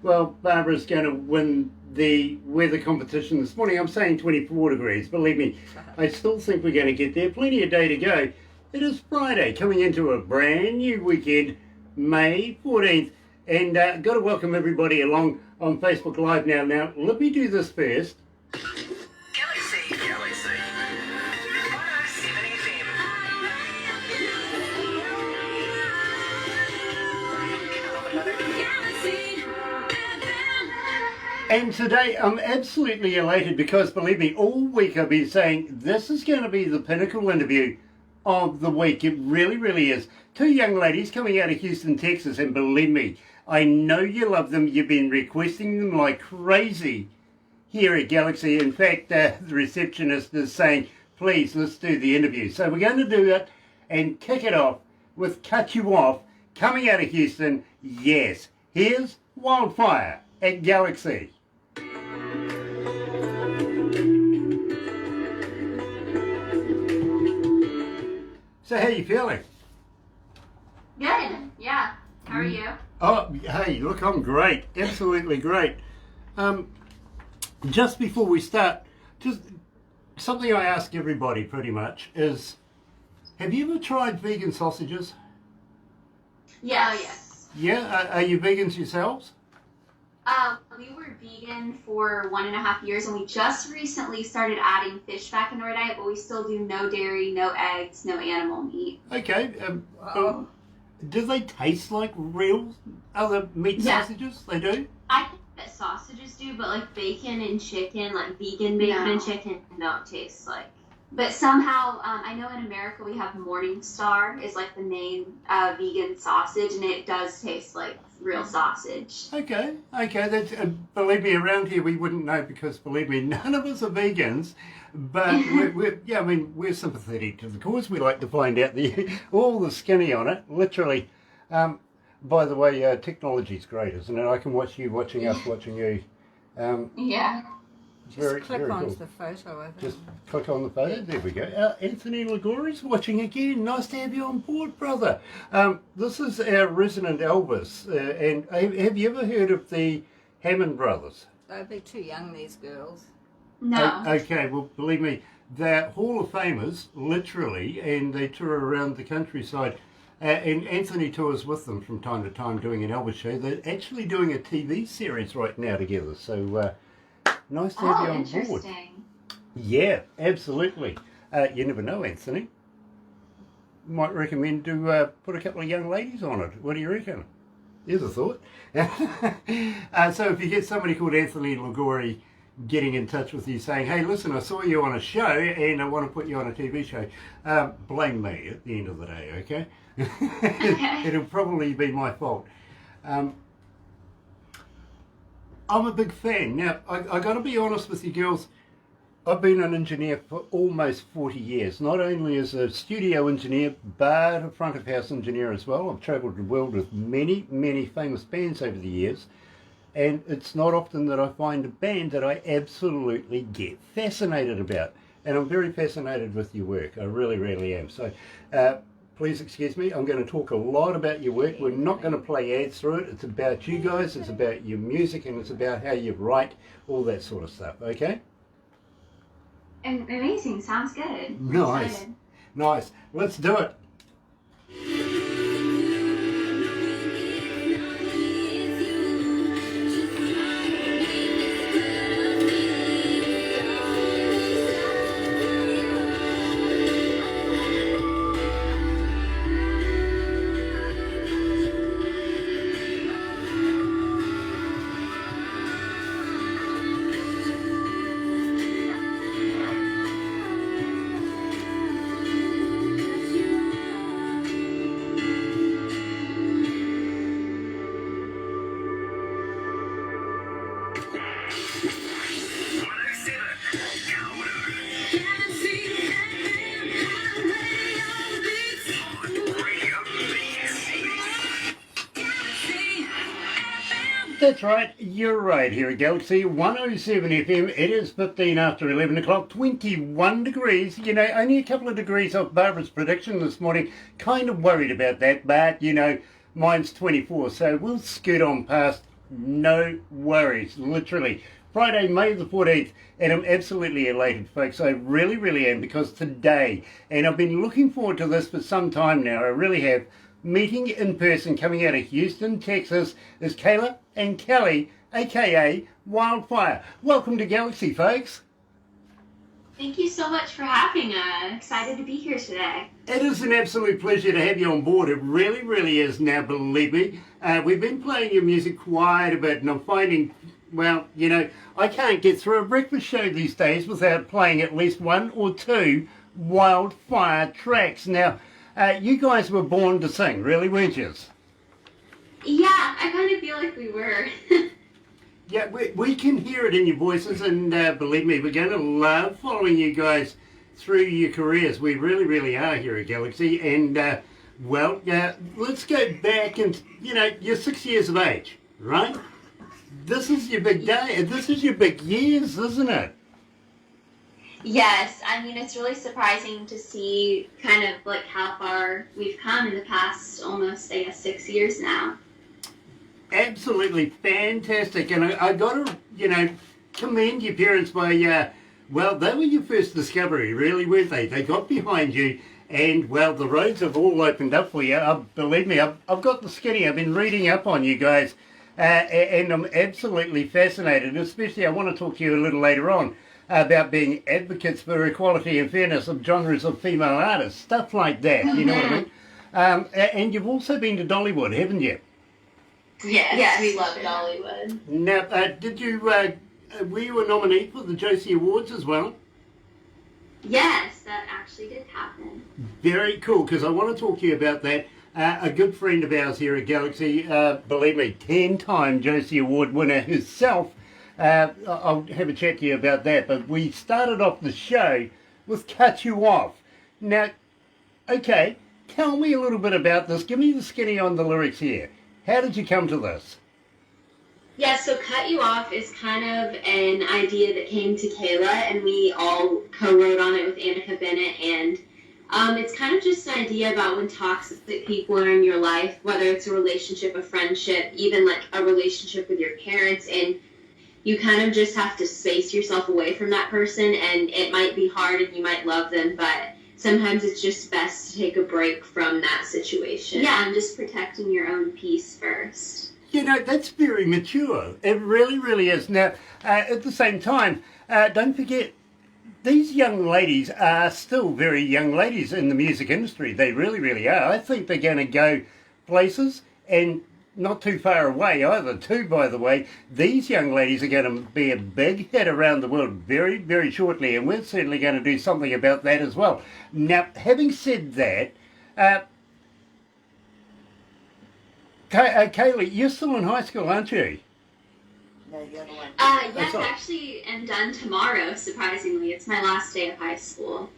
well, Barbara's going to win the weather competition this morning. I'm saying 24 degrees. Believe me, I still think we're going to get there. Plenty of day to go. It is Friday, coming into a brand new weekend, May 14th. And got to welcome everybody along on Facebook Live now. Now, let me do this first. Galaxy 107fm. And today I'm absolutely elated because, believe me, all week I've been saying this is going to be the pinnacle interview of the week. It really, really is. Two young ladies coming out of Houston, Texas, and believe me, I know you love them. You've been requesting them like crazy here at Galaxy. In fact, the receptionist is saying, please, let's do the interview. So we're going to do it and kick it off with Cut You Off, coming out of Houston. Yes, here's WildFire at Galaxy. So how are you feeling? Good, yeah. How are you? Oh, hey, look, I'm great. Absolutely great. Just before we start, just something I ask everybody pretty much is, have you ever tried vegan sausages? Yes. Yes. Yeah? Are you vegans yourselves? We were vegan for 1.5 years, and we just recently started adding fish back into our diet, but we still do no dairy, no eggs, no animal meat. Okay. Do they taste like real other meat sausages? They do? I think that sausages do, but like bacon and chicken, like vegan bacon and chicken, don't taste like. But somehow, I know in America we have Morningstar is like the main vegan sausage, and it does taste like real sausage. Okay. That's believe me, around here we wouldn't know because, believe me, none of us are vegans. But we're sympathetic to the cause. We like to find out all the skinny on it, literally. By the way, technology's great, isn't it? I can watch you watching us watching you. Yeah. Very, Just click very onto cool. the photo, I think. Just click on the photo. There we go. Anthony Ligori's watching again. Nice to have you on board, brother. This is our resident Elvis. And have you ever heard of the Hammond brothers? They're too young, these girls. No. Okay, well, believe me, they're Hall of Famers, literally, and they tour around the countryside. And Anthony tours with them from time to time doing an Elvis show. They're actually doing a TV series right now together. So nice to have you on board. Interesting. Yeah, absolutely. You never know, Anthony. Might recommend to put a couple of young ladies on it. What do you reckon? Here's a thought. So if you get somebody called Anthony Ligori getting in touch with you saying, hey, listen, I saw you on a show and I want to put you on a TV show, blame me at the end of the day, okay? It'll probably be my fault. I'm a big fan. Now, I got to be honest with you girls, I've been an engineer for almost 40 years, not only as a studio engineer, but a front of house engineer as well. I've travelled the world with many, many famous bands over the years. And it's not often that I find a band that I absolutely get fascinated about. And I'm very fascinated with your work. I really, really am. So please excuse me. I'm going to talk a lot about your work. We're not going to play ads through it. It's about you guys. It's about your music. And it's about how you write, all that sort of stuff. Okay? Amazing. Sounds good. Nice. Nice. Let's do it. That's right, you're right here at Galaxy 107 FM. It is 15 after 11 o'clock, 21 degrees. You know, only a couple of degrees off Barbara's prediction this morning. Kind of worried about that, but, you know, mine's 24, so we'll scoot on past No worries, literally. Friday, May the 14th, and I'm absolutely elated, folks. I really, really am, because today, and I've been looking forward to this for some time now, I really have, meeting in person coming out of Houston, Texas, is Kayla and Kelly, aka WildFire. Welcome to Galaxy, folks. Thank you so much for having us. Excited to be here today. It is an absolute pleasure to have you on board. It really, really is now, believe me. We've been playing your music quite a bit, and I'm finding, well, you know, I can't get through a breakfast show these days without playing at least one or two WildFire tracks. Now, you guys were born to sing, really, weren't you? Yeah, I kind of feel like we were. Yeah, we can hear it in your voices, and believe me, we're going to love following you guys through your careers. We really, really are here at Galaxy. And, well, let's go back and, you know, you're 6 years of age, right? This is your big day. This is your big years, isn't it? Yes, I mean, it's really surprising to see kind of like how far we've come in the past almost, I guess, 6 years now. Absolutely fantastic. And I got to, you know, commend your parents by, well, they were your first discovery, really, weren't they? They got behind you, and, well, the roads have all opened up for you. Believe me, I've got the skinny. I've been reading up on you guys, and I'm absolutely fascinated. Especially, I want to talk to you a little later on about being advocates for equality and fairness of genres of female artists, stuff like that, you know what I mean? And you've also been to Dollywood, haven't you? Yes, we love Dollywood. Now, did you, were you a nominee for the Josie Awards as well? Yes, that actually did happen. Very cool, because I want to talk to you about that. A good friend of ours here at Galaxy, believe me, 10-time Josie Award winner herself. I'll have a chat to you about that, but we started off the show with Cut You Off. Now, okay, tell me a little bit about this. Give me the skinny on the lyrics here. How did you come to this? Yeah, so Cut You Off is kind of an idea that came to Kayla, and we all co-wrote on it with Annika Bennett, and it's kind of just an idea about when toxic people are in your life, whether it's a relationship, a friendship, even like a relationship with your parents, and you kind of just have to space yourself away from that person, and it might be hard and you might love them, but sometimes it's just best to take a break from that situation. Yeah, and just protecting your own peace first. You know, that's very mature. It really, really is. Now, at the same time, don't forget, these young ladies are still very young ladies in the music industry. They really, really are. I think they're going to go places, and not too far away either, too, by the way. These young ladies are going to be a big hit around the world very, very shortly, and we're certainly going to do something about that as well. Now, having said that, Kaylee, you're still in high school, aren't you? Yes, actually, I'm done tomorrow, surprisingly. It's my last day of high school.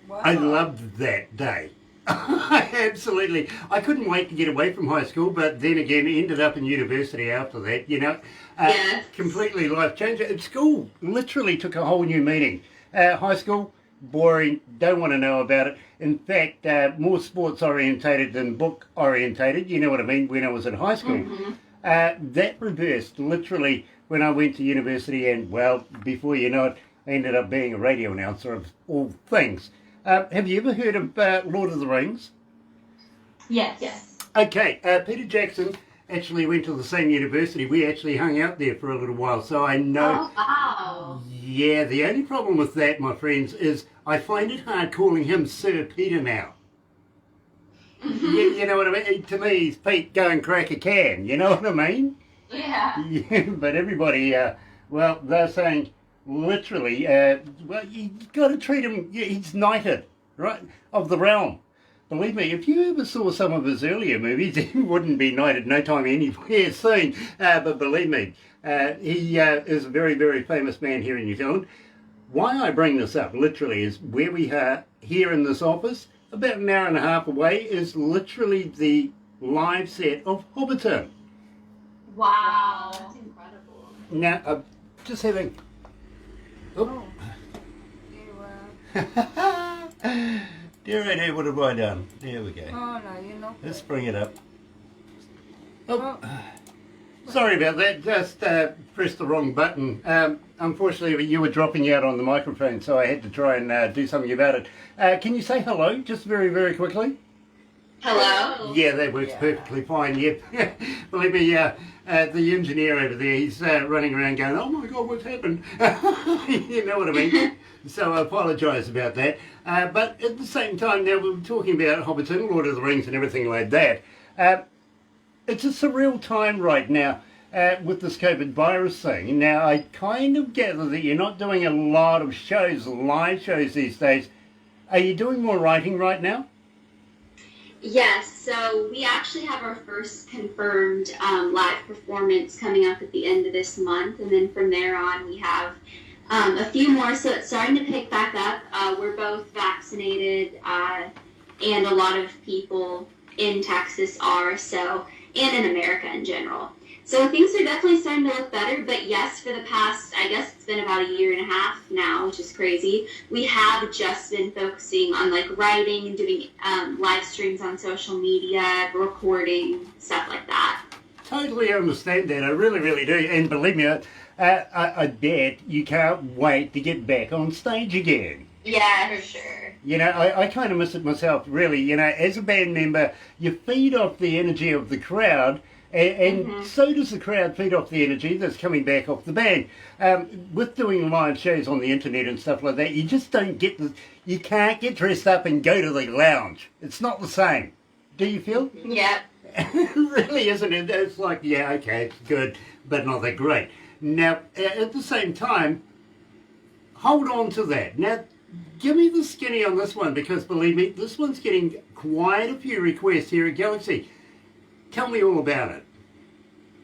Wow. I loved that day. Absolutely. I couldn't wait to get away from high school, but then again, ended up in university after that, you know. Yes. Completely life-changing. School literally took a whole new meaning. High school, boring, don't want to know about it. In fact, more sports-orientated than book-orientated, you know what I mean, when I was in high school. Mm-hmm. That reversed literally when I went to university, and, well, before you know it, I ended up being a radio announcer of all things. Have you ever heard of Lord of the Rings? Yes. Okay, Peter Jackson actually went to the same university. We actually hung out there for a little while, so I know. Oh, wow. Yeah, the only problem with that, my friends, is I find it hard calling him Sir Peter now. You know what I mean? To me, he's Pete, go and crack a can, you know what I mean? Yeah. But everybody, well, they're saying, literally, well, you've got to treat him, he's knighted, right, of the realm. Believe me, if you ever saw some of his earlier movies, he wouldn't be knighted no time anywhere soon. But believe me, he is a very, very famous man here in New Zealand. Why I bring this up, literally, is where we are here in this office, about an hour and a half away, is literally the live set of Hobbiton. Wow. That's incredible. Now, I'm just having... Oh. Dear idea, what have I done? There we go. Oh, no, you know. Let's bring it up. Oh. Sorry about that, just pressed the wrong button. Unfortunately, you were dropping out on the microphone, so I had to try and do something about it. Can you say hello, just very, very quickly? Hello. Yeah, that works perfectly fine, yep. Believe me, the engineer over there, he's running around going, oh my God, what's happened? You know what I mean? So I apologise about that. But at the same time, now we're talking about Hobbiton, Lord of the Rings and everything like that. It's a surreal time right now with this COVID virus thing. Now, I kind of gather that you're not doing a lot of shows, live shows these days. Are you doing more writing right now? Yes, so we actually have our first confirmed live performance coming up at the end of this month, and then from there on we have a few more, so it's starting to pick back up. We're both vaccinated, and a lot of people in Texas are, so, and in America in general. So things are definitely starting to look better, but yes, for the past, I guess it's been about a year and a half now, which is crazy. We have just been focusing on like writing and doing live streams on social media, recording, stuff like that. Totally understand that, I really, really do. And believe me, I bet you can't wait to get back on stage again. Yeah, for sure. You know, I kind of miss it myself, really. You know, as a band member, you feed off the energy of the crowd, and so does the crowd feed off the energy that's coming back off the band. With doing live shows on the internet and stuff like that, you just don't get you can't get dressed up and go to the lounge. It's not the same. Do you feel? Yeah. It really isn't. It's like, yeah, okay, it's good, but not that great. Now, at the same time, hold on to that. Now, give me the skinny on this one, because believe me, this one's getting quite a few requests here at Galaxy. Tell me all about it.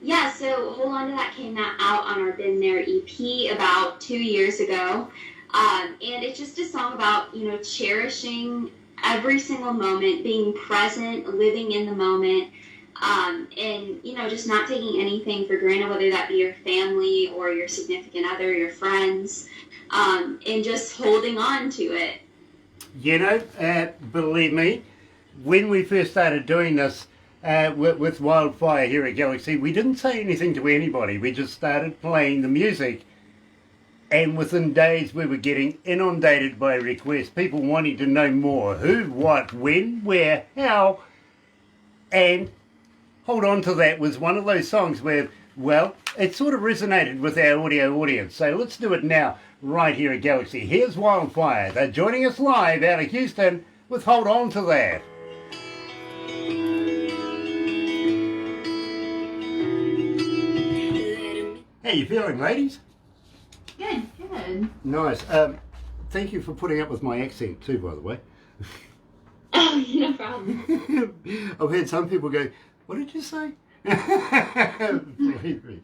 Yeah, so Hold On to That came out on our Been There EP about 2 years ago. And it's just a song about, you know, cherishing every single moment, being present, living in the moment, and, you know, just not taking anything for granted, whether that be your family or your significant other, your friends, and just holding on to it. You know, believe me, when we first started doing this, with WildFire here at Galaxy, we didn't say anything to anybody. We just started playing the music, and within days we were getting inundated by requests, people wanting to know more. Who, what, when, where, how. And Hold On to That was one of those songs where, well, it sort of resonated with our audio audience. So let's do it now, right here at Galaxy. Here's WildFire. They're joining us live out of Houston with Hold On to That. How you feeling, ladies? Good, good. Nice. Thank you for putting up with my accent too, by the way. Oh, no problem. I've had some people go, what did you say? Believe me.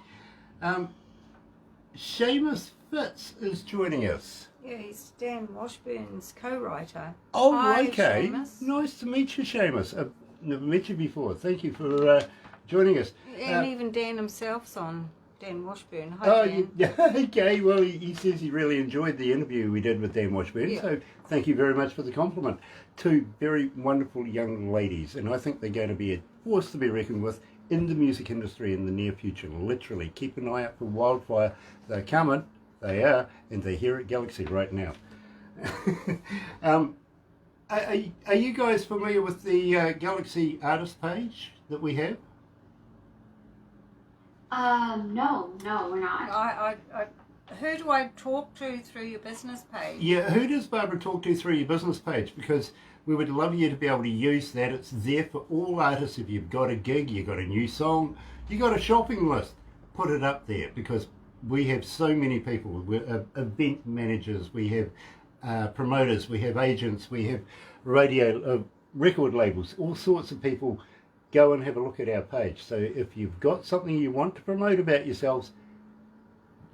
Seamus Fitz is joining us. Yeah, he's Dan Washburn's co-writer. Oh, Hi, okay. Seamus. Nice to meet you, Seamus. I've never met you before. Thank you for joining us. And even Dan himself's on, Dan Washburn. Hi, Oh, Dan. yeah, okay. Well, he says he really enjoyed the interview we did with Dan Washburn, Yeah. so thank you very much for the compliment. Two very wonderful young ladies, and I think they're going to be a force to be reckoned with in the music industry in the near future. Literally, keep an eye out for WildFire. They're coming, they are, and they're here at Galaxy right now. Are you guys familiar with the Galaxy artist page that we have? No, we're not. Who do I talk to through your business page? Yeah, who does Barbara talk to through your business page? Because we would love you to be able to use that. It's there for all artists. If you've got a gig, you've got a new song, you've got a shopping list, put it up there, because we have so many people. We're event managers, we have promoters, we have agents, we have radio, record labels, all sorts of people. Go and have a look at our page. So if you've got something you want to promote about yourselves,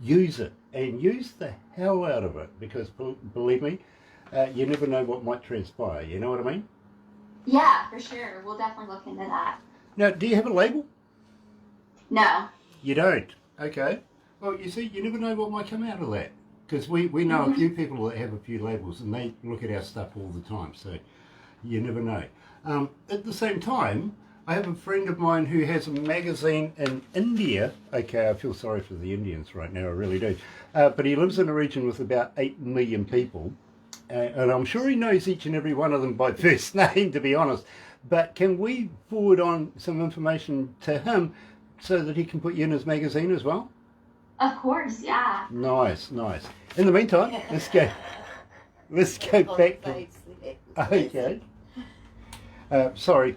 use it, and use the hell out of it, because believe me, you never know what might transpire. You know what I mean? Yeah, for sure. We'll definitely look into that. Now, do you have a label? No. You don't? Okay. Well, you see, you never know what might come out of that, because we know a few people that have a few labels, and they look at our stuff all the time, so you never know. At the same time, I have a friend of mine who has a magazine in India. Okay, I feel sorry for the Indians right now, I really do. But he lives in a region with about 8 million people. And I'm sure he knows each and every one of them by first name, to be honest. But can we forward on some information to him so that he can put you in his magazine as well? Of course, yeah. Nice, nice. In the meantime, let's go back to... Okay. Sorry,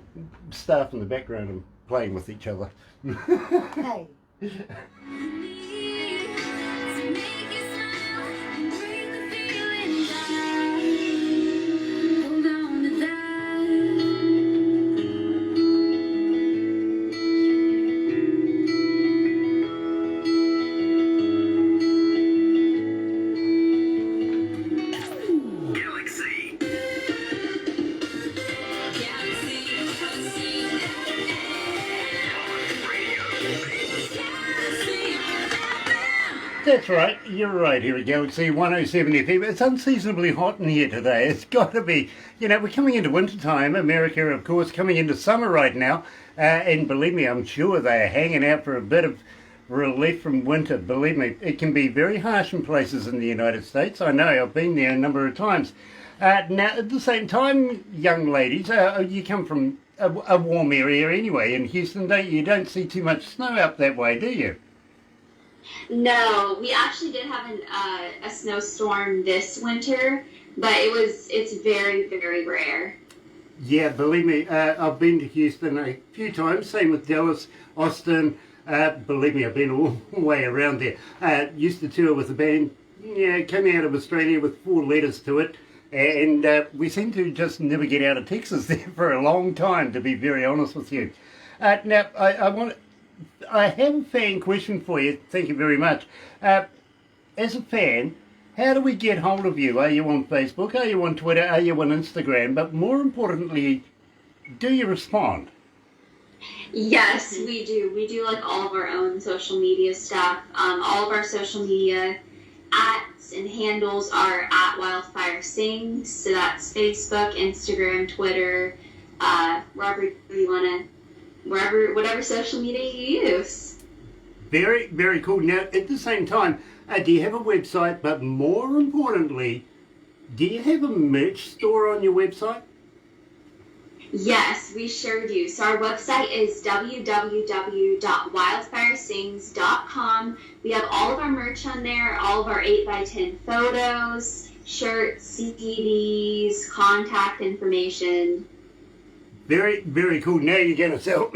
staff in the background are playing with each other. Hey. Galaxy. That's right, you're right here at Galaxy107 FM. It's unseasonably hot in here today. It's got to be. You know, we're coming into winter time. America, of course, coming into summer right now. And believe me, I'm sure they're hanging out for a bit of relief from winter. Believe me, it can be very harsh in places in the United States. I know, I've been there a number of times. Now, at the same time, young ladies, you come from a warm area anyway in Houston, don't you? You don't see too much snow out that way, do you? No, we actually did have a snowstorm this winter, but it's very, very rare. Yeah, believe me, I've been to Houston a few times, same with Dallas, Austin. Believe me, I've been all the way around there. Used to tour with a band, came out of Australia with 4 letters to it, and we seem to just never get out of Texas there for a long time, to be very honest with you. Now, I have a fan question for you. Thank you very much. As a fan, how do we get hold of you? Are you on Facebook? Are you on Twitter? Are you on Instagram? But more importantly, do you respond? Yes, we do. We do like all of our own social media stuff. All of our social media @ and handles are at WildFire Sings. So that's Facebook, Instagram, Twitter, wherever you want to. Whatever social media you use. Very, very cool. Now, at the same time, do you have a website? But more importantly, do you have a merch store on your website? Yes, we sure do. So our website is www.wildfiresings.com. We have all of our merch on there, all of our 8x10 photos, shirts, CDs, contact information. Very, very cool. Now you're going to sell,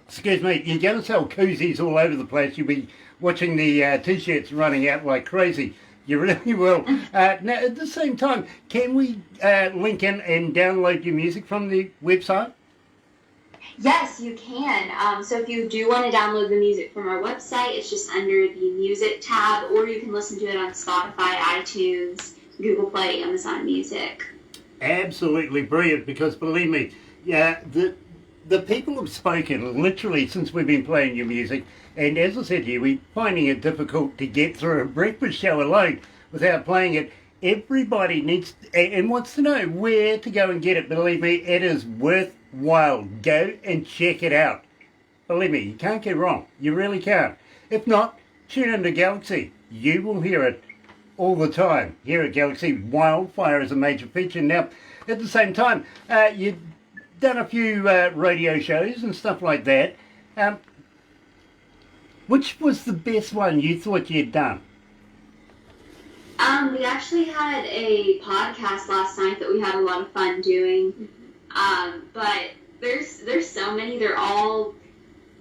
excuse me, you're going to sell koozies all over the place. You'll be watching the T-shirts running out like crazy. You really will. Now, at the same time, can we link in and download your music from the website? Yes, you can. So if you do want to download the music from our website, it's just under the music tab, or you can listen to it on Spotify, iTunes, Google Play, Amazon Music. Absolutely brilliant, because believe me, yeah, the people have spoken literally since we've been playing your music, and as I said to you, we're finding it difficult to get through a breakfast show alone without playing it. Everybody needs and wants to know where to go and get it. Believe me, it is worthwhile. Go and check it out. Believe me, you can't get wrong. You really can't. If not, tune into Galaxy. You will hear it all the time. Here at Galaxy, WildFire is a major feature. Now, at the same time, you've done a few radio shows and stuff like that. Which was the best one you thought you'd done? We actually had a podcast last night that we had a lot of fun doing. But there's so many. They're all,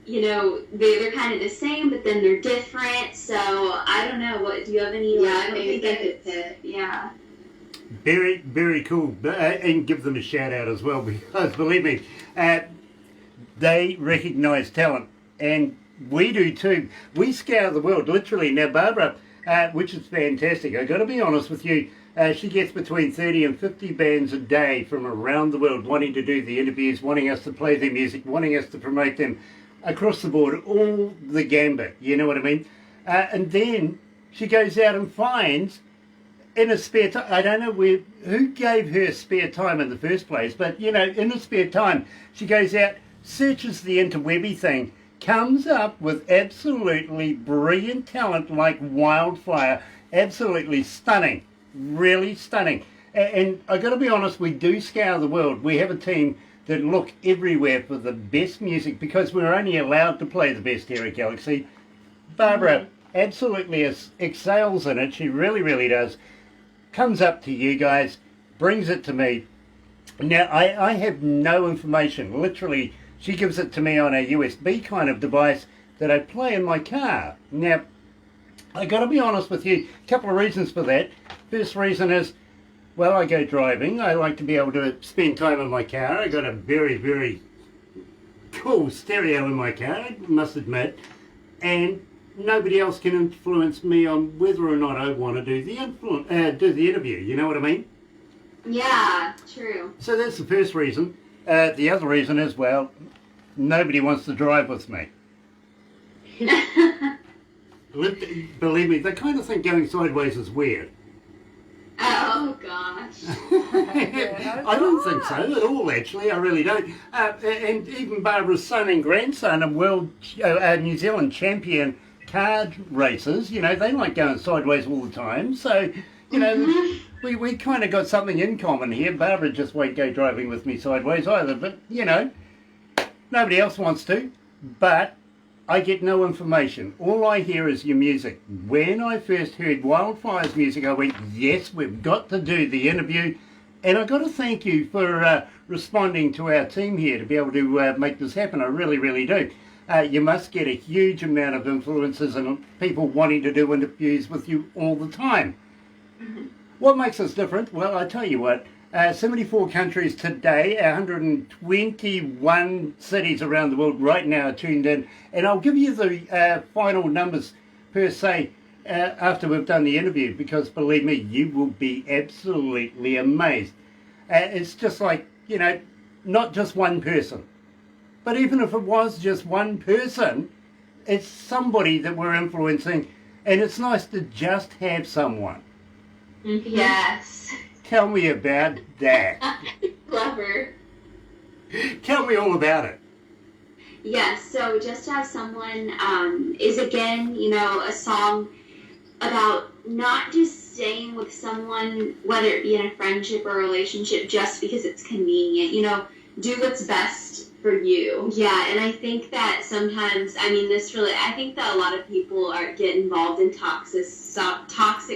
they're kind of the same, but then they're different. So I don't know. What do you have any? Yeah, I think I could pick. Yeah. Very, very cool. And give them a shout out as well, because believe me, they recognise talent, and we do too. We scour the world, literally. Now, Barbara, which is fantastic, I've got to be honest with you, she gets between 30 and 50 bands a day from around the world wanting to do the interviews, wanting us to play their music, wanting us to promote them across the board, all the gambit, you know what I mean? And then she goes out and finds, in a spare time, I don't know who gave her spare time in the first place, but, in a spare time, she goes out, searches the interwebby thing, comes up with absolutely brilliant talent like WildFire. Absolutely stunning, really stunning. And I got to be honest, we do scour the world. We have a team that look everywhere for the best music because we're only allowed to play the best here at Galaxy. Barbara absolutely excels in it. She really, really does. Comes up to you guys, brings it to me. Now, I have no information. Literally, she gives it to me on a USB kind of device that I play in my car. Now, I got to be honest with you, a couple of reasons for that. First reason is, well, I go driving. I like to be able to spend time in my car. I got a very, very cool stereo in my car, I must admit. And nobody else can influence me on whether or not I want to do the interview. You know what I mean? Yeah, true. So that's the first reason. The other reason is, well, nobody wants to drive with me. Believe me, they kind of think going sideways is weird. Oh gosh. I don't think so at all, actually. I really don't. And even Barbara's son and grandson are New Zealand champion car racers. You know, they like going sideways all the time. So, you know, we kind of got something in common here. Barbara just won't go driving with me sideways either. But, you know, nobody else wants to. But I get no information. All I hear is your music. When I first heard WildFire's music, I went, yes, we've got to do the interview. And I've got to thank you for responding to our team here to be able to make this happen. I really, really do. You must get a huge amount of influences and people wanting to do interviews with you all the time. What makes us different? Well, I tell you what, 74 countries today, 121 cities around the world right now are tuned in. And I'll give you the final numbers per se after we've done the interview, because believe me, you will be absolutely amazed. It's just like, you know, not just one person. But even if it was just one person, it's somebody that we're influencing, and it's nice to just have someone. Yes. Tell me about that. Clever. Tell me all about it. Yes, so just to have someone is again, you know, a song about not just staying with someone, whether it be in a friendship or a relationship, just because it's convenient. You know, do what's best for you. Yeah, and I think that sometimes, I mean, I think that a lot of people get involved in toxic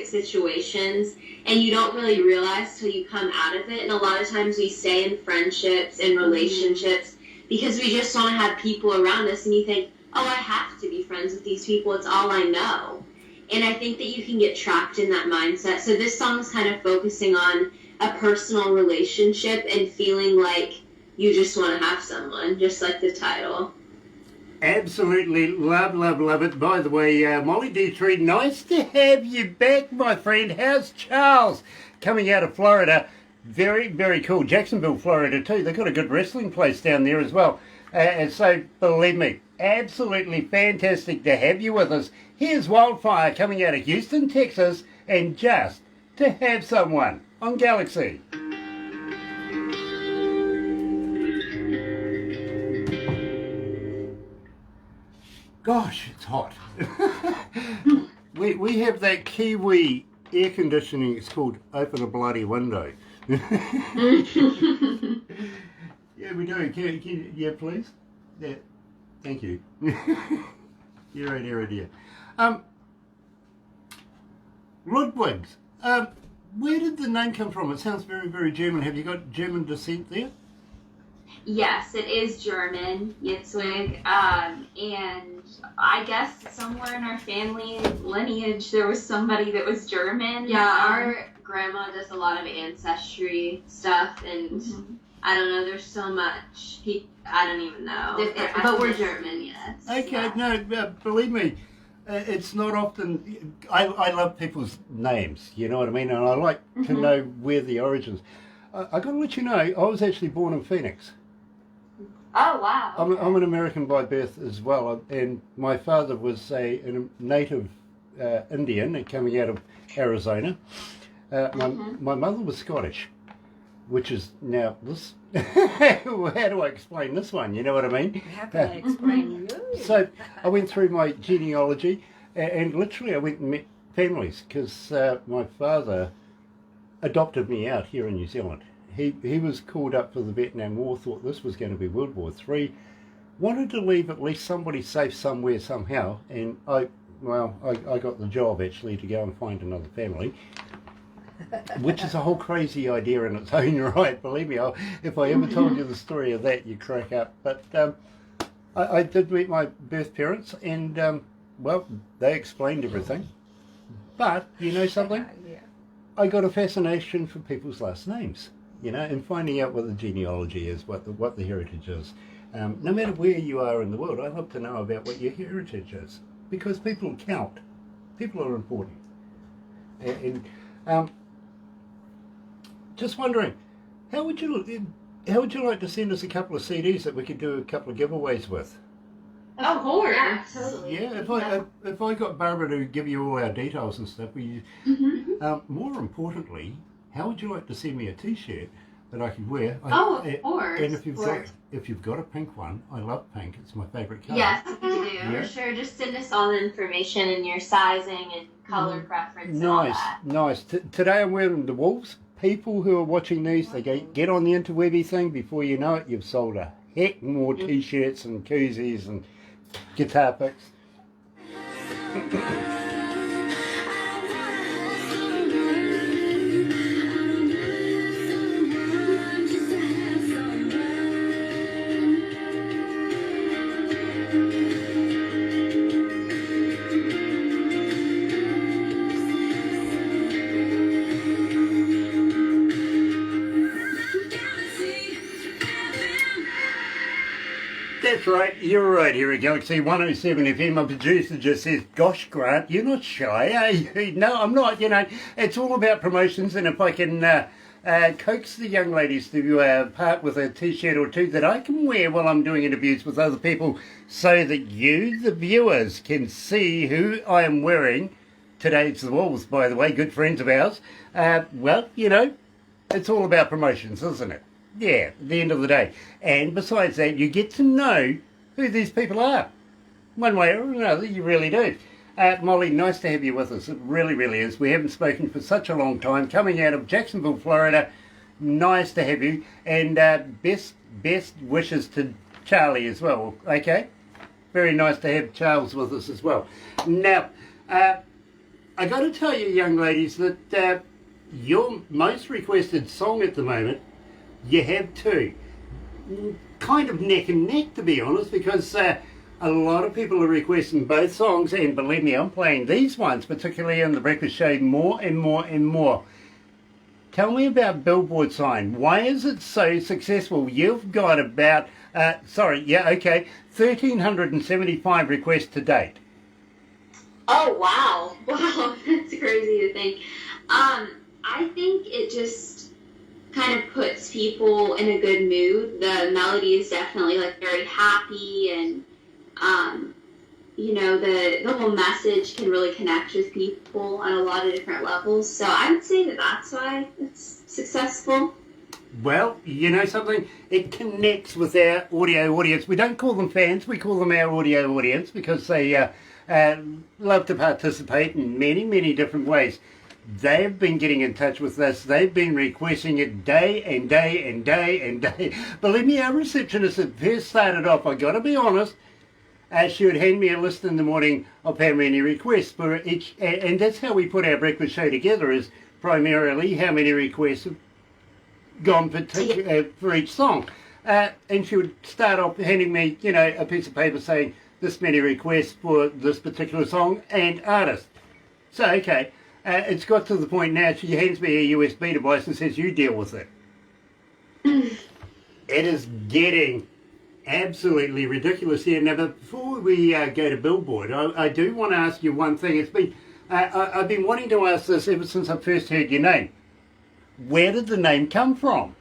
situations, and you don't really realize till you come out of it. And a lot of times we stay in friendships and relationships because we just want to have people around us, and you think, oh, I have to be friends with these people. It's all I know. And I think that you can get trapped in that mindset. So this song is kind of focusing on a personal relationship and feeling like you just want to have someone, just like the title. Absolutely love, love, love it. By the way, Molly Dietrich, nice to have you back, my friend. How's Charles? Coming out of Florida. Very, very cool. Jacksonville, Florida, too. They've got a good wrestling place down there as well. And so, believe me, absolutely fantastic to have you with us. Here's WildFire coming out of Houston, Texas, and just to have someone on Galaxy. Gosh, it's hot. we have that Kiwi air conditioning. It's called Open a Bloody Window. Yeah, we do. Can yeah, please? Yeah, thank you. You're right, dear. Ludwig's. Where did the name come from? It sounds very, very German. Have you got German descent there? Yes, it is German, Yitzwig, and I guess somewhere in our family lineage there was somebody that was German. Yeah, our grandma does a lot of ancestry stuff, and I don't know, there's so much, I don't even know, but we're German, yes. Okay, no, believe me, it's not often, I love people's names, you know what I mean, and I like to know where the origins. I got to let you know, I was actually born in Phoenix. Oh, wow. Okay. I'm an American by birth as well, and my father was a native Indian coming out of Arizona. My mother was Scottish. which is now this. How do I explain this one? You know what I mean? How can I explain you? So I went through my genealogy, and literally I went and met families because my father adopted me out here in New Zealand. He was called up for the Vietnam War, thought this was going to be World War III, wanted to leave at least somebody safe somewhere somehow, and I got the job actually to go and find another family, which is a whole crazy idea in its own right. Believe me, if I ever told you the story of that, you'd crack up. But I did meet my birth parents, and well, they explained everything. But you know something? Yeah. I got a fascination for people's last names, you know, and finding out what the genealogy is, what the heritage is. No matter where you are in the world, I love to know about what your heritage is, because people count. People are important. And just wondering, how would you like to send us a couple of CDs that we could do a couple of giveaways with? Of course. Yeah, totally. Yeah, if I got Barbara to give you all our details and stuff, more importantly, how would you like to send me a T-shirt that I could wear? Of course. And if you've got a pink one, I love pink. It's my favourite colour. Yes, you do. Yeah. For sure. Just send us all the information and your sizing and color preference and all that. Nice. Today I'm wearing the Wolves. People who are watching these, they get on the interwebby thing. Before you know it, you've sold a heck more T-shirts and koozies and guitar picks. That's right, you're right here at galaxy107fm. My producer just says, gosh, Grant, you're not shy, are you? No, I'm not, you know. It's all about promotions, and if I can coax the young ladies to part with a T-shirt or two that I can wear while I'm doing interviews with other people so that you, the viewers, can see who I am wearing. Today's the Wolves, by the way, good friends of ours. Well, you know, it's all about promotions, isn't it? Yeah, at the end of the day. And besides that, you get to know who these people are. One way or another, you really do. Molly, nice to have you with us. It really, really is. We haven't spoken for such a long time. Coming out of Jacksonville, Florida, nice to have you. And best wishes to Charlie as well, okay? Very nice to have Charles with us as well. Now, I got to tell you, young ladies, that your most requested song at the moment, you have two. Kind of neck and neck, to be honest, because a lot of people are requesting both songs, and believe me, I'm playing these ones, particularly in the breakfast show, more and more and more. Tell me about Billboard Sign. Why is it so successful? You've got about, 1,375 requests to date. Oh, wow. Wow, that's crazy to think. I think it just kind of puts people in a good mood. The melody is definitely like very happy, and you know, the whole message can really connect with people on a lot of different levels. So I would say that that's why it's successful. Well, you know something? It connects with our audio audience. We don't call them fans, we call them our audio audience, because they love to participate in many, many different ways. They've been getting in touch with us. They've been requesting it day and day and day and day. Believe me, our receptionist at first started off, I got to be honest, she would hand me a list in the morning of how many requests for each, and that's how we put our breakfast show together, is primarily how many requests have gone for each song. And she would start off handing me, you know, a piece of paper saying this many requests for this particular song and artist. So, okay. It's got to the point now she hands me a USB device and says, you deal with it. It is getting absolutely ridiculous here. Now, before we go to Billboard, I do want to ask you one thing. It's been I've been wanting to ask this ever since I first heard your name. Where did the name come from?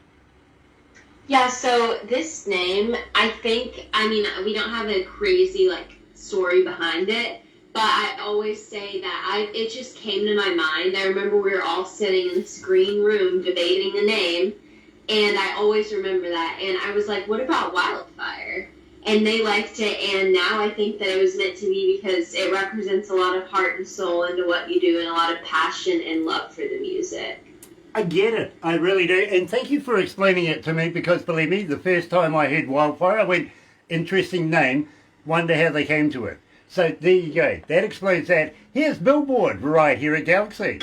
Yeah, so this name, I mean, we don't have a crazy, like, story behind it. But I always say that it just came to my mind. I remember we were all sitting in this green room debating the name, And I always remember that. And I was like, what about WildFire? And they liked it, and now I think that it was meant to be because it represents a lot of heart and soul into what you do and a lot of passion and love for the music. I get it. I really do. And thank you for explaining it to me because, believe me, the first time I heard WildFire, I went, interesting name, wonder how they came to it. So there you go. That explains that. Here's Billboard right here at Galaxy.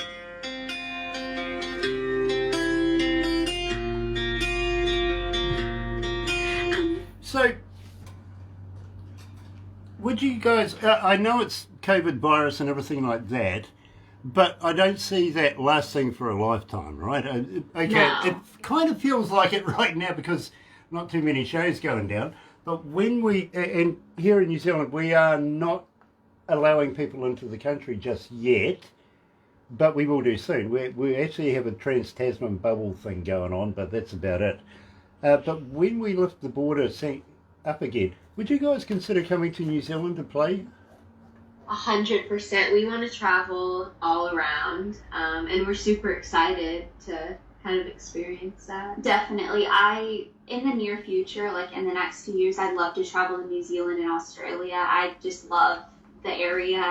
So, would you guys, I know it's COVID virus and everything like that, but I don't see that lasting for a lifetime, right? Okay, No. It kind of feels like it right now because not too many shows going down, but when we, and here in New Zealand, we are not allowing people into the country just yet, but we will do soon. We actually have a trans-Tasman bubble thing going on, but that's about it. But when we lift the border up again, would you guys consider coming to New Zealand to play? 100%. We want to travel all around, and we're super excited to kind of experience that. Definitely. In the near future, like in the next few years, I'd love to travel to New Zealand and Australia. I just love the area.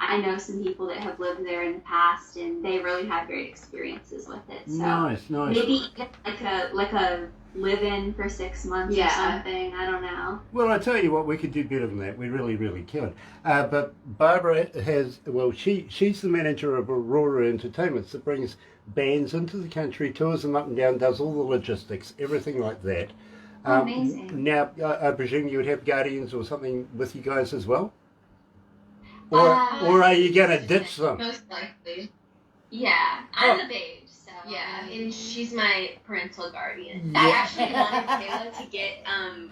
I know some people that have lived there in the past, and they really had great experiences with it. So Nice. maybe like a live-in for 6 months or something. I don't know. Well, I tell you what, we could do better than that. We really, really could. But Barbara has, well, she's the manager of Aurora Entertainments that brings bands into the country, tours them up and down, does all the logistics, everything like that. Amazing. Now, I presume you would have Guardians or something with you guys as well? Or are you going to ditch them? Most likely. Yeah, I'm the babe, so. Yeah, and she's my parental guardian. Yeah. I actually wanted Kayla to get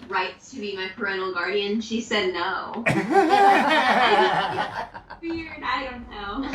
rights to be my parental guardian. She said no. Weird, I don't know.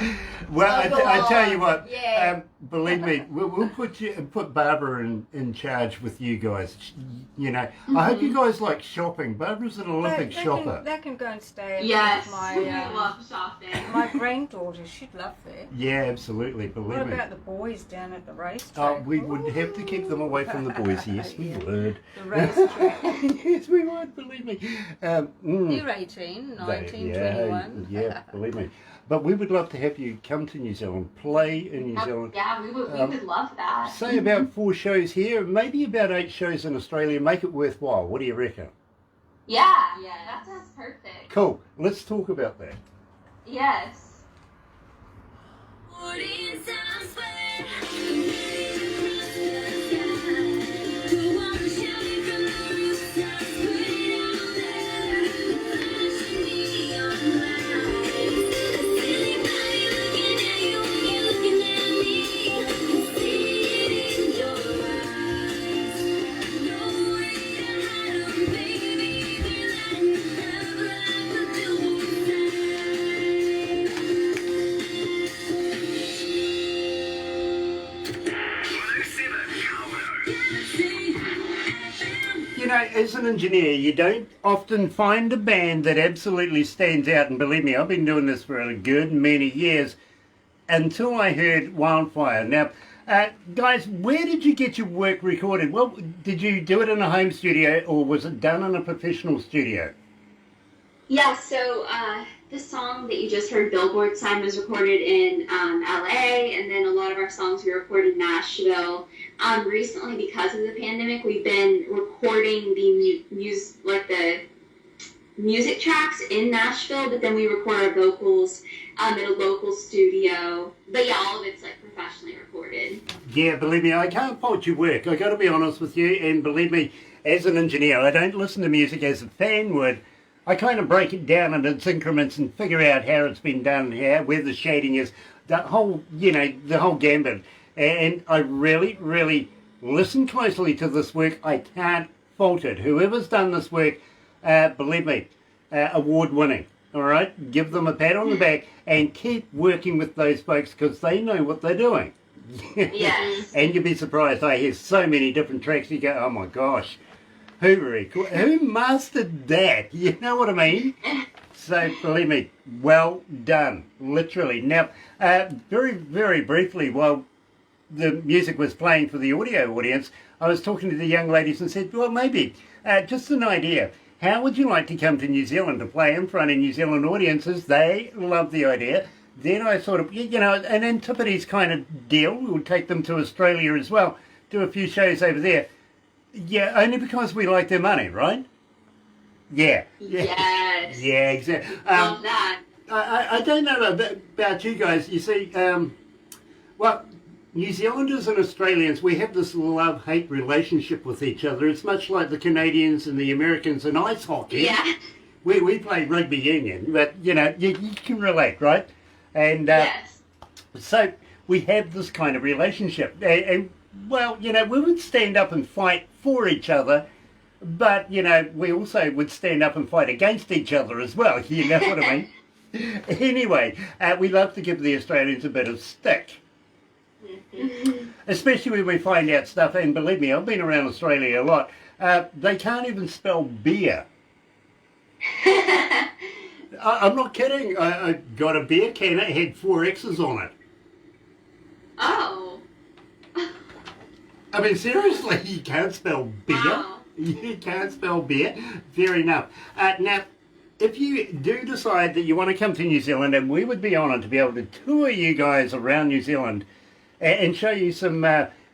Well, I tell you what, Yeah. believe me, we'll put Barbara in charge with you guys. You know, I hope you guys like shopping. Barbara's an Olympic shopper. They can go and stay Yes, with we my, love shopping. my granddaughter. She'd love that. Yeah, absolutely. What Believe me. about the boys down at the racetrack? Oh, we would have to keep them away from the boys. Yes, we Yeah. would. The racetrack. Yes, we would. Believe me. You're 18, 19, 21. Yeah, believe me. But we would love to have you come to New Zealand, play in New Zealand. Yeah, we would love that. Say about 4 shows here, maybe about 8 shows in Australia. Make it worthwhile. What do you reckon? Yeah, that sounds perfect. Cool. Let's talk about that. Yes. You know, as an engineer, you don't often find a band that absolutely stands out. And believe me, I've been doing this for a good many years until I heard WildFire. Now, guys, where did you get your work recorded? Well, did you do it in a home studio or was it done in a professional studio? Yeah, so the song that you just heard, Billboard Sign, was recorded in LA, and then a lot of our songs we recorded in Nashville. Recently, because of the pandemic, we've been recording the music tracks in Nashville, but then we record our vocals at a local studio. But yeah, all of it's like professionally recorded. Yeah, believe me, I can't fault your work. I got to be honest with you, and believe me, as an engineer, I don't listen to music as a fan would. I kind of break it down into its increments and figure out how it's been done, where the shading is, the whole gambit. And I really, really listen closely to this work. I can't fault it. Whoever's done this work, believe me, award-winning. All right? Give them a pat on the back and keep working with those folks because they know what they're doing. Yes. And you'll be surprised. I hear so many different tracks. You go, oh my gosh. Who mastered that? You know what I mean? So, believe me, well done, literally. Now, very, very briefly, while the music was playing for the audio audience, I was talking to the young ladies and said, well, maybe, just an idea. How would you like to come to New Zealand to play in front of New Zealand audiences? They loved the idea. Then I sort of, an Antipodes kind of deal. We would take them to Australia as well, do a few shows over there. Yeah, only because we like their money, right? Yeah. Yes. Yeah, exactly. Love that. I don't know about you guys. You see, well, New Zealanders and Australians, we have this love-hate relationship with each other. It's much like the Canadians and the Americans in ice hockey. Yeah. We play rugby union, but, you can relate, right? And Yes. so we have this kind of relationship. And, well, we would stand up and fight for each other, but, we also would stand up and fight against each other as well, you know what I mean? Anyway, we love to give the Australians a bit of stick. Especially when we find out stuff, and believe me, I've been around Australia a lot, they can't even spell beer. I'm not kidding. I got a beer can, it had 4 X's on it. Oh. I mean, seriously, you can't spell beer. Wow. You can't spell beer. Fair enough. Now, if you do decide that you want to come to New Zealand, and we would be honoured to be able to tour you guys around New Zealand and show you some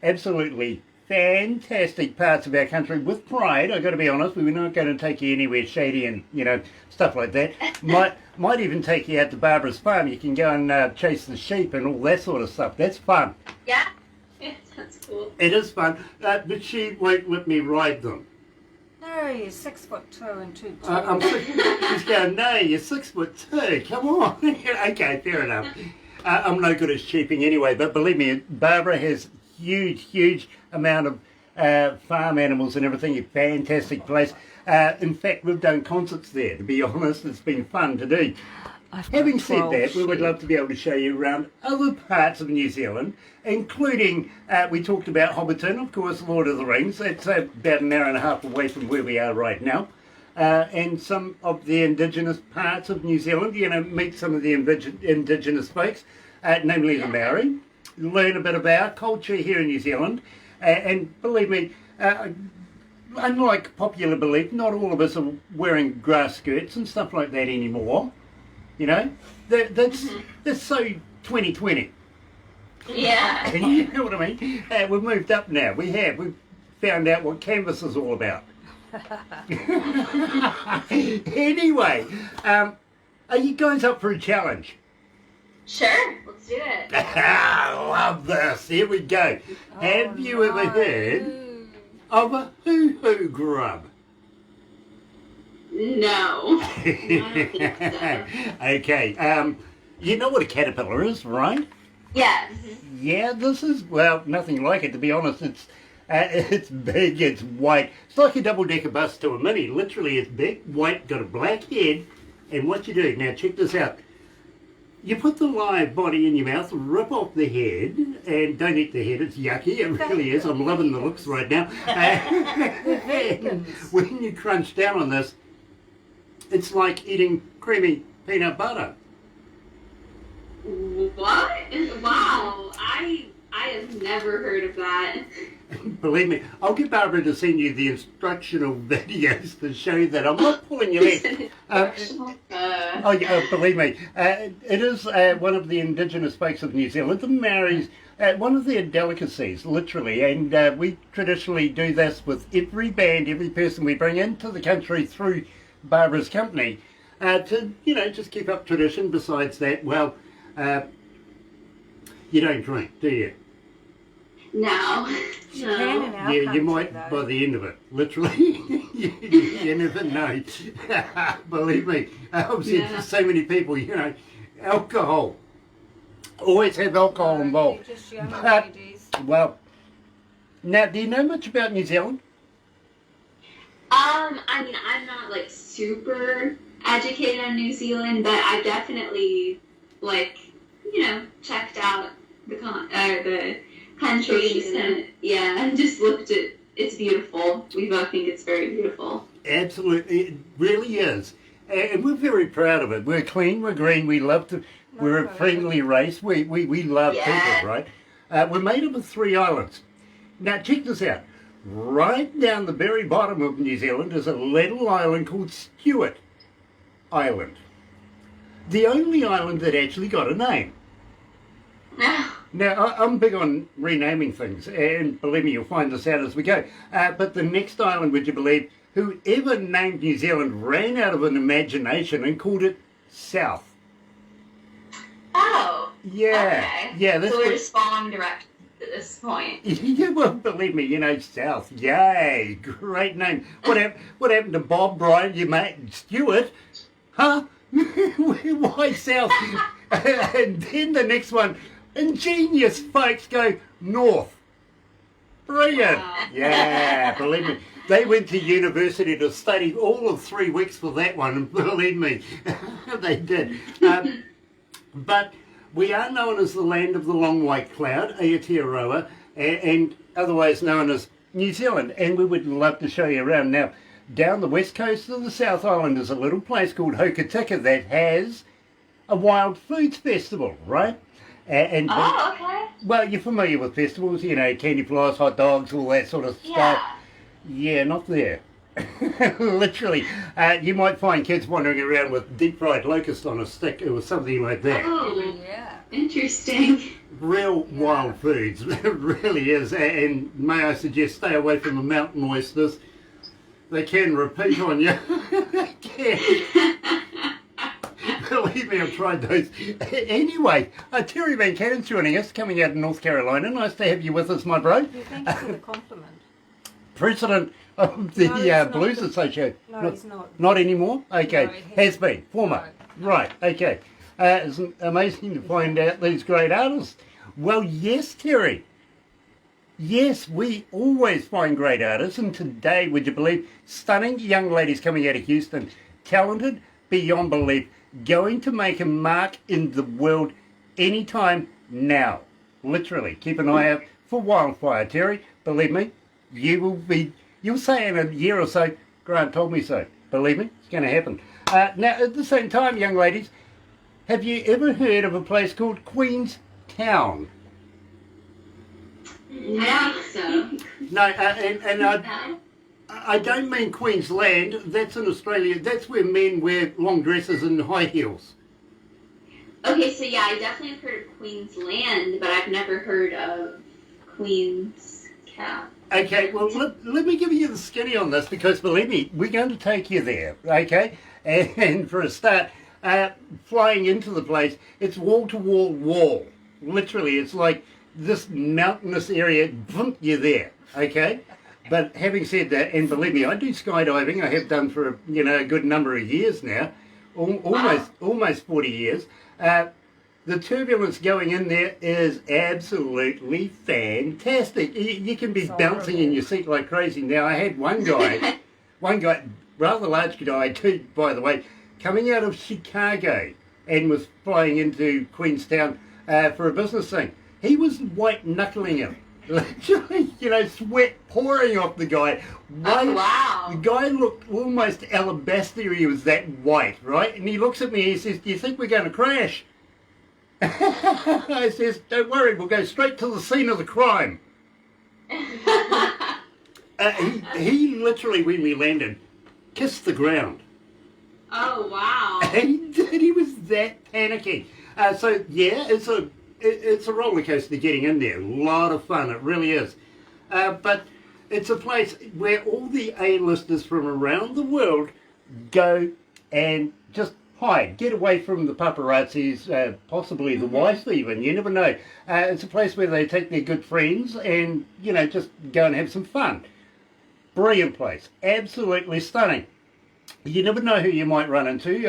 absolutely fantastic parts of our country with pride. I've got to be honest, we're not going to take you anywhere shady and, stuff like that. Might even take you out to Barbara's farm. You can go and chase the sheep and all that sort of stuff. That's fun. Yeah. Yeah, that's cool. It is fun, but she won't let me ride them. No, you're 6'2" and 2 She's going, no, you're 6'2". Come on. Okay, fair enough. I'm no good at sheeping anyway, but believe me, Barbara has huge amount of farm animals and everything. A fantastic place. In fact, we've done concerts there, to be honest. It's been fun to do. Having said that, we would love to be able to show you around other parts of New Zealand, including, we talked about Hobbiton, of course, Lord of the Rings. That's about an hour and a half away from where we are right now. And some of the indigenous parts of New Zealand, meet some of the indigenous folks, namely the Maori. Learn a bit of our culture here in New Zealand. And believe me, unlike popular belief, not all of us are wearing grass skirts and stuff like that anymore. That's so 2020. Yeah. You know what I mean? We've moved up now. We've found out what canvas is all about. Anyway, are you guys up for a challenge? Sure, let's do it. I love this. Here we go. Have you ever heard of a hoo-hoo grub? No. I don't think so. Okay. You know what a caterpillar is, right? Yeah. Yeah, this is, well, nothing like it, to be honest. It's big, it's white. It's like a double-decker bus to a mini. Literally, it's big, white, got a black head. And what you do, now check this out. You put the live body in your mouth, rip off the head, and don't eat the head, it's yucky, it really is. I'm loving the looks right now. And when you crunch down on this, it's like eating creamy peanut butter. What? Wow. I have never heard of that. Believe me, I'll get Barbara to send you the instructional videos to show that. I'm not pulling your leg. Oh, yeah, believe me. It is one of the indigenous folks of New Zealand, the Maoris, one of their delicacies, literally. And we traditionally do this with every band, every person we bring into the country through Barbara's company to, just keep up tradition. Besides that, well, you don't drink, do you? No. You can in our Yeah, you country, might though. by the end of it, literally. you never know. Believe me, I've seen so many people, alcohol. Always have alcohol involved. You're just young But- ladies. Well, now, do you know much about New Zealand? I mean, I'm not like super educated on New Zealand, but I definitely checked out the country and just looked at. It's beautiful. We both think it's very beautiful. Absolutely, it really is. And we're very proud of it. We're clean, we're green, we're a friendly race. We love Yeah. people, right? We're made up of 3 islands. Now check this out. Right down the very bottom of New Zealand is a little island called Stewart Island. The only island that actually got a name. Now, I'm big on renaming things, and believe me, you'll find this out as we go. But the next island, would you believe, whoever named New Zealand ran out of an imagination and called it South. Oh. Yeah. Okay. Yeah. So we're just following directions at this point. You won't believe me, South. Yay, great name. What happened to Bob, Brian, your mate, Stuart? Huh? Why South? And then the next one, ingenious folks go North. Brilliant. Wow. Yeah, believe me. They went to university to study all of 3 weeks for that one, and believe me, they did. But we are known as the land of the long white cloud, Aotearoa, and otherwise known as New Zealand. And we would love to show you around. Now, down the west coast of the South Island is a little place called Hokitika that has a wild foods festival, right? Oh, okay. Well, you're familiar with festivals, candy floss, hot dogs, all that sort of stuff. Yeah. Yeah, not there. Literally. You might find kids wandering around with deep fried locust on a stick or something like that. Oh, Yeah. interesting. Real wild foods. It really is. And may I suggest stay away from the mountain oysters. They can repeat on you. They can. Believe me, I've tried those. Anyway, Terry Van Cannon's joining us, coming out of North Carolina. Nice to have you with us, my bro. Yeah, thank you for the compliment. President of the No, he's not Blues the- Association. No, he's not. Not anymore? Okay. No, he has been. Former. Right. Okay. It's amazing to find out these great artists. Well, yes, Terry. Yes, we always find great artists, and today, would you believe, stunning young ladies coming out of Houston, talented beyond belief, going to make a mark in the world anytime now. Literally, keep an eye out for WildFire, Terry. Believe me, you'll say in a year or so, Grant told me so. Believe me, it's going to happen. Now, at the same time, young ladies, have you ever heard of a place called Queenstown? I think so. No, and I don't mean Queensland. That's in Australia. That's where men wear long dresses and high heels. Okay, so yeah, I definitely have heard of Queensland, but I've never heard of Queen's Cow. Okay, well, let me give you the skinny on this, because believe me, we're going to take you there, okay? And for a start, flying into the place, it's wall-to-wall wall. Literally, it's like this mountainous area, boom, you're there, okay? But having said that, and believe me, I do skydiving. I have done for a good number of years now, almost 40 years. The turbulence going in there is absolutely fantastic. You can be bouncing in your seat like crazy. Now, I had one guy, rather large guy too, by the way, coming out of Chicago and was flying into Queenstown for a business thing. He was white-knuckling him. Literally, sweat pouring off the guy. Oh, wow. The guy looked almost alabaster. He was that white, right? And he looks at me, he says, "Do you think we're going to crash?" I says, "Don't worry, we'll go straight to the scene of the crime." He literally, when we landed, kissed the ground. Oh, wow. He did. He was that panicky. So yeah, it's a roller coaster getting in there. A lot of fun. It really is. But it's a place where all the A-listers from around the world go and just hide, get away from the paparazzis, possibly the wife even. You never know. It's a place where they take their good friends and just go and have some fun. Brilliant place. Absolutely stunning. You never know who you might run into.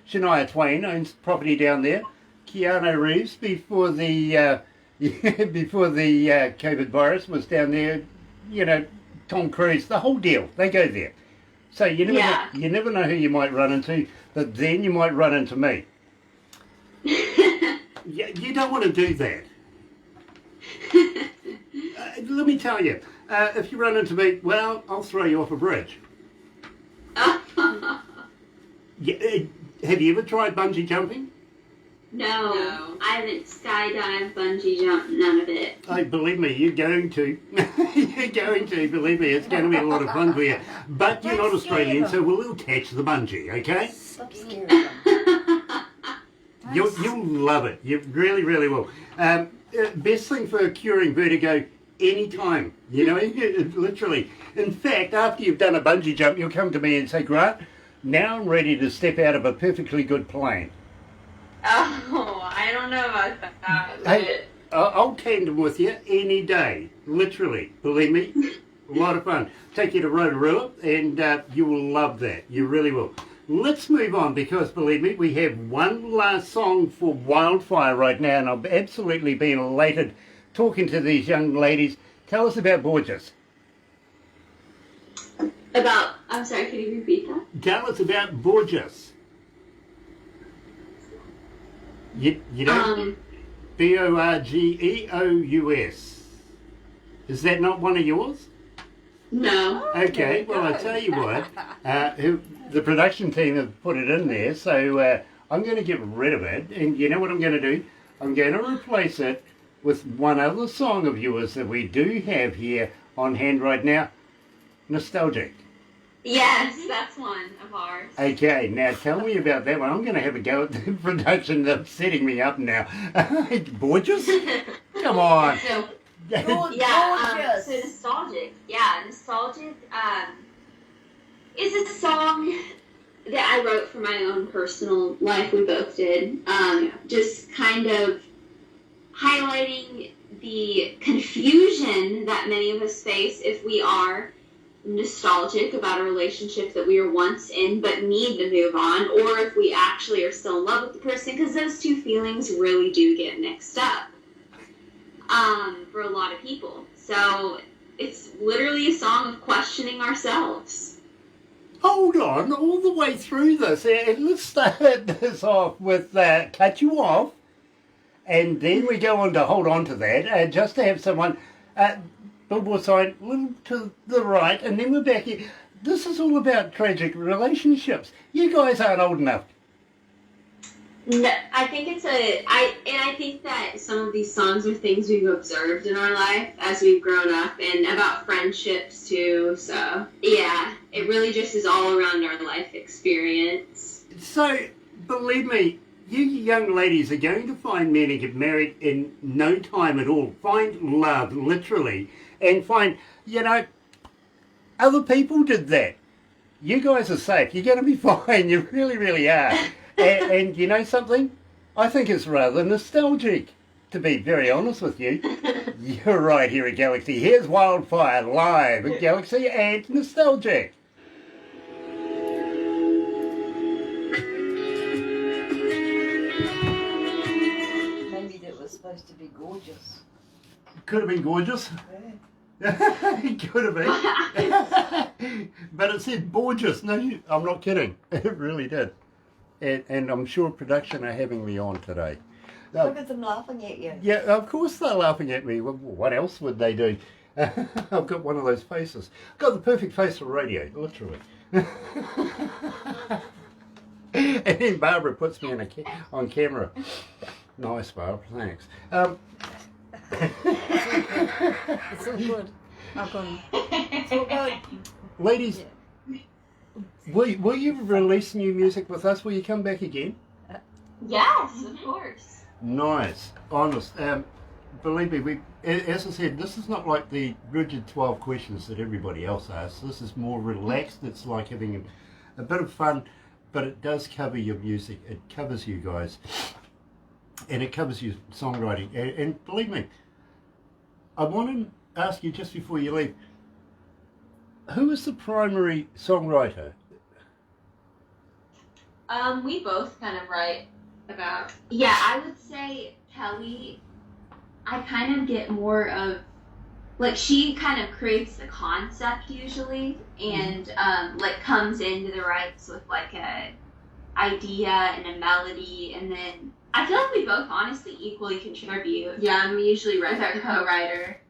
Shania Twain owns property down there. Keanu Reeves, before the COVID virus, was down there. Tom Cruise, the whole deal. They go there. So you never know who you might run into, but then you might run into me. You don't want to do that. Let me tell you, if you run into me, well, I'll throw you off a bridge. Yeah, have you ever tried bungee jumping? No, I haven't skydived, bungee jumped, none of it. Oh, believe me, you're going to. You're going to. Believe me, it's going to be a lot of fun for you. But you're not Australian, so we'll attach the bungee, okay? Stop scaring them. You'll love it. You really, really will. Best thing for curing vertigo anytime, you know, literally. In fact, after you've done a bungee jump, you'll come to me and say, Grant, now I'm ready to step out of a perfectly good plane. Oh, I don't know about that. Hey, I'll tandem with you any day, literally. Believe me, a lot of fun. Take you to Rotorua, and you will love that. You really will. Let's move on, because believe me, we have one last song for WildFire right now, and I've absolutely been elated talking to these young ladies. Tell us about Borges. I'm sorry, can you repeat that? Tell us about Borges. You know, Borgeous. Is that not one of yours? No. Okay, well, I tell you what, the production team have put it in there, so I'm going to get rid of it, and you know what I'm going to do? I'm going to replace it with one other song of yours that we do have here on hand right now, Nostalgic. Yes, that's one of ours. Okay, now tell me about that one. I'm going to have a go at the production that's setting me up now. Borges? Come on. So, Gorgeous. so Nostalgic. Yeah, Nostalgic is a song that I wrote for my own personal life. We both did. Just kind of highlighting the confusion that many of us face if we are nostalgic about a relationship that we were once in but need to move on, or if we actually are still in love with the person, because those two feelings really do get mixed up for a lot of people. So it's literally a song of questioning ourselves. Hold on, all the way through this, and let's start this off with Cut You Off, and then we go on to Hold On to That, just to have someone... billboard sign a little to the right, and then we're back here. This is all about tragic relationships. You guys aren't old enough. No, I think I think that some of these songs are things we've observed in our life as we've grown up, and about friendships too. So yeah, it really just is all around our life experience. So, believe me, you young ladies are going to find men and get married in no time at all. Find love, literally. And find, you know, other people did that. You guys are safe. You're going to be fine. You really, really are. And you know something? I think it's rather nostalgic, to be very honest with you. You're right here at Galaxy. Here's WildFire live at Galaxy and Nostalgic. Maybe that was supposed to be gorgeous. Could have been gorgeous. It could have been. But it said Borges. No, I'm not kidding. It really did. And I'm sure production are having me on today. Look at them laughing at you. Yeah, of course they're laughing at me. What else would they do? I've got one of those faces. I've got the perfect face for radio, literally. And then Barbara puts me on camera. Nice, Barbara, thanks. It's all good. It's all good. Ladies, will you release new music with us? Will you come back again? Yes, of course. Nice, honest. Believe me, as I said, this is not like the rigid 12 questions that everybody else asks. This is more relaxed. It's like having a bit of fun, but it does cover your music. It covers you guys, and it covers your songwriting. And believe me, I want to ask you just before you leave, who is the primary songwriter? We both kind of write about. Yeah, I would say Kelly, I kind of get more of, like, she kind of creates the concept usually, and like comes into the rights with like a idea and a melody, and then I feel like we both honestly equally contribute. Yeah, I'm usually With our co-writer.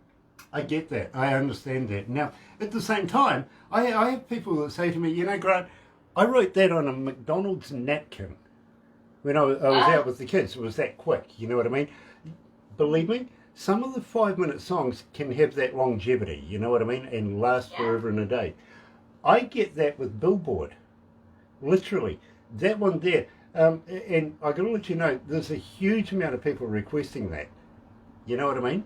I get that. I understand that. Now, at the same time, I have people that say to me, you know, Grant, I wrote that on a McDonald's napkin. when I was out with the kids. It was that quick, you know what I mean? Believe me, some of the 5-minute songs can have that longevity, you know what I mean, and last forever and a day. I get that with Billboard, literally. That one there, and I got to let you know, there's a huge amount of people requesting that. You know what I mean?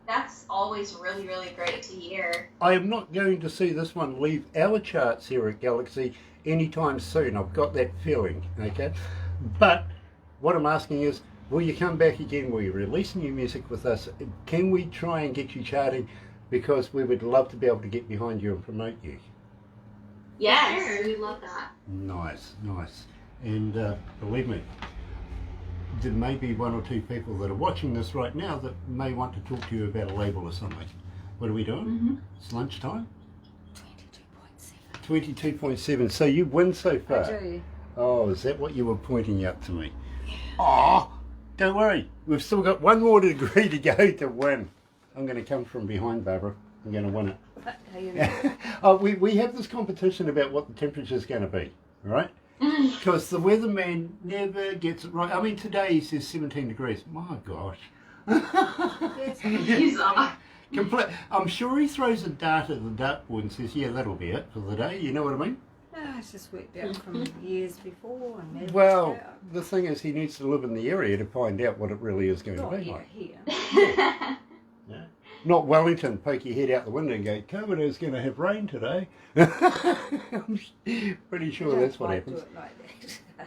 That's always really, really great to hear. I am not going to see this one leave our charts here at Galaxy anytime soon. I've got that feeling, okay? But what I'm asking is, will you come back again? Will you release new music with us? Can we try and get you charting? Because we would love to be able to get behind you and promote you. Yes, Sure. we love that. Nice, nice. And believe me, there may be 1 or 2 people that are watching this right now that may want to talk to you about a label or something. What are we doing? Mm-hmm. It's lunchtime? 22.7. 22.7. So you win so far. I do. Oh, is that what you were pointing out to me? Oh, don't worry. We've still got one more degree to go to win. I'm going to come from behind, Barbara. I'm going to win it. How you know? Oh, we have this competition about what the temperature is going to be, right? Because the weatherman never gets it right. I mean, today he says 17 degrees. My gosh. He's I'm sure he throws a dart at the dartboard and says, yeah, that'll be it for the day. You know what I mean? It's just worked out from years before. And never Well, worked out. the thing is he needs to live in the area to find out what it really is going to Not be here, like. here. Yeah. Not Wellington, poke your head out the window and go, Coburg is going to have rain today. I'm pretty sure Don't that's what quite happens. do it like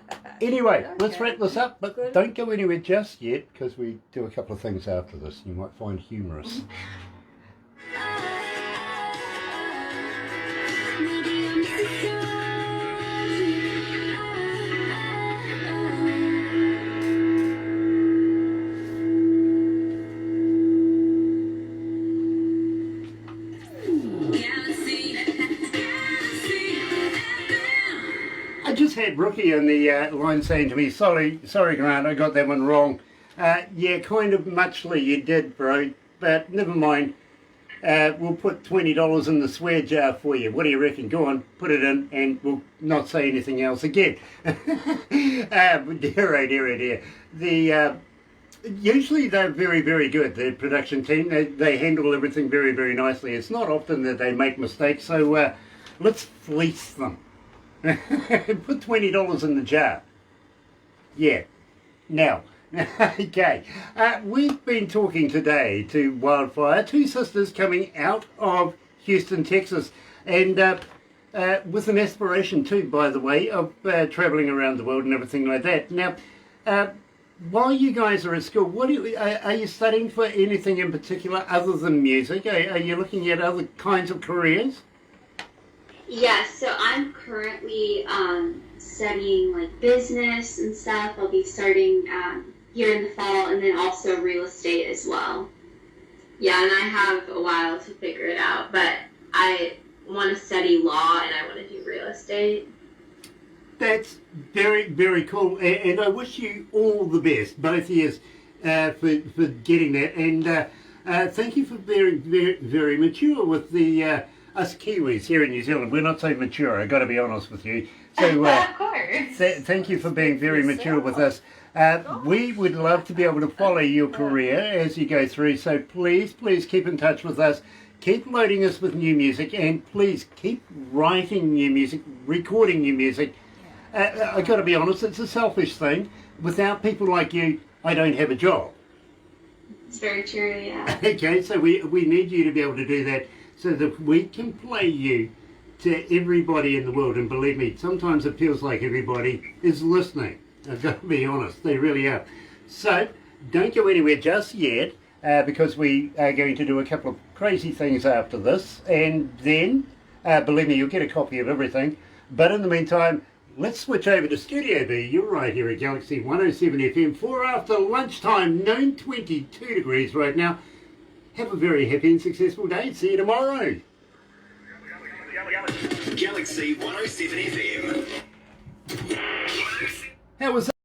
that. Anyway, let's Okay. wrap this up, but Good. don't go anywhere just yet, because we do a couple of things after this you might find humorous. I just had Rookie on the line saying to me, sorry Grant, I got that one wrong. Yeah, kind of muchly you did, bro, but never mind. We'll put $20 in the swear jar for you. What do you reckon? Go on, put it in, and we'll not say anything else again. Dear. Usually they're very, very good, the production team. They handle everything very, very nicely. It's not often that they make mistakes, so let's fleece them. Put $20 in the jar. Yeah. Now, okay. We've been talking today to WildFire, 2 sisters coming out of Houston, Texas, and with an aspiration too, by the way, of travelling around the world and everything like that. Now, while you guys are at school, are you studying for anything in particular other than music? Are you looking at other kinds of careers? Yeah, so I'm currently studying like business and stuff. I'll be starting here in the fall, and then also real estate as well. Yeah, and I have a while to figure it out, but I want to study law and I want to do real estate. That's very, very cool, and I wish you all the best, both of you, for getting that, and thank you for being very, very mature with the us Kiwis here in New Zealand. We're not so mature, I've got to be honest with you. So of course. thank you for being very mature with us. We would love to be able to follow your career as you go through, so please keep in touch with us. Keep loading us with new music, and please keep writing new music, recording new music. I've got to be honest, it's a selfish thing. Without people like you, I don't have a job. It's very true, yeah. Okay, so we need you to be able to do that so that we can play you to everybody in the world. And believe me, sometimes it feels like everybody is listening. I've got to be honest, they really are. So don't go anywhere just yet, because we are going to do a couple of crazy things after this. And then, believe me, you'll get a copy of everything. But in the meantime, let's switch over to Studio B. You're right here at Galaxy 107 FM, 4 after lunchtime, noon, 22 degrees right now. Have a very happy and successful day. See you tomorrow. Galaxy 107 FM. How was that?